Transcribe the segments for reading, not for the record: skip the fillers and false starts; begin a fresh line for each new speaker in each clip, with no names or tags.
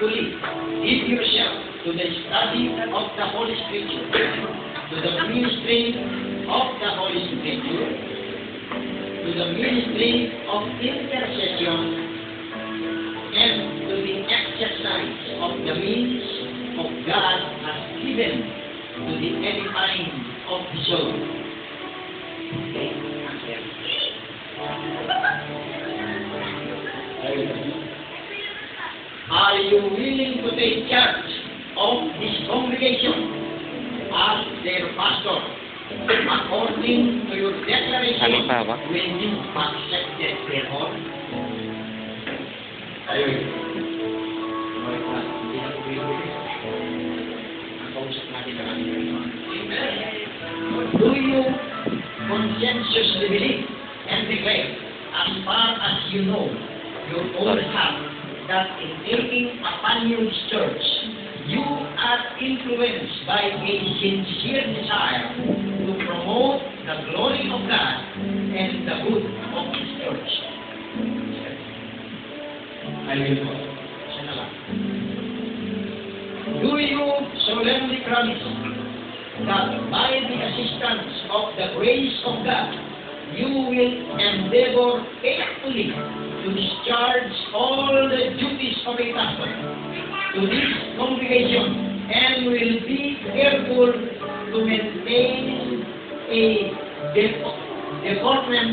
faithfully give yourself to the study of the Holy Scripture, to the ministry of the Holy Scripture, to the ministry of intercession, and to the exercise of the means of God has given to the edifying of the soul. Okay, are you willing to take charge of this congregation as their pastor, according to your declaration when you accepted their oath? Ayun. Ang kausap natin na kami. Do you conscientiously believe and declare, as far as you know, your own heart, that in taking upon you this church, you are influenced by a sincere desire to promote the glory of God and the good of His church? Ayun po. Siya na lang. Do you solemnly promise that by the assistance of the grace of God, you will endeavor faithfully to discharge all the duties of a pastor to this congregation, and will be careful to maintain a deportment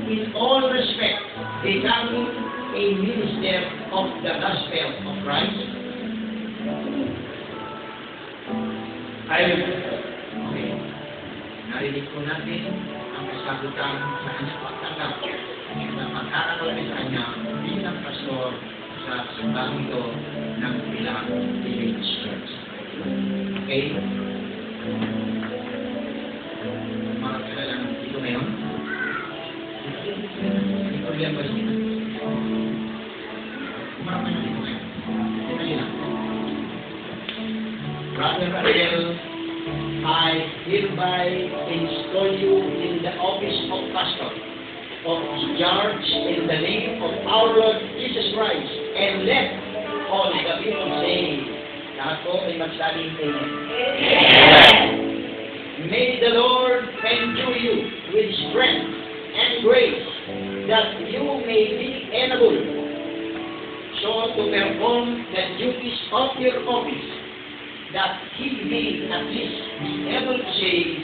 in all respects, becoming a minister of the gospel of Christ? Ayun. Okay. Narinig po natin ang kasagutan sa kanyang pagtanggap na pagkakaroon sa kanya bilang pastor sa simbahan ito ng Pilar Village Church. Okay? Mga kailangan dito ngayon. May problema ba dito? Marami na dito ngayon. Dito lang. Brother Ariel, I hereby install you in the office of pastor of charge in the name of our Lord Jesus Christ, and let all the people say, lahat po ay magsaling amen. May the Lord endue you with strength and grace, that you may be enabled so to perform the duties of your office, that He may at least be able to say,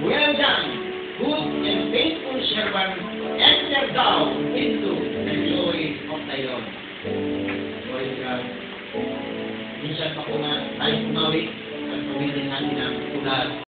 well done, good and faithful servant, enter thou into the glory of thy Lord. Glory to God. Minsan pa po nga tayo kumawit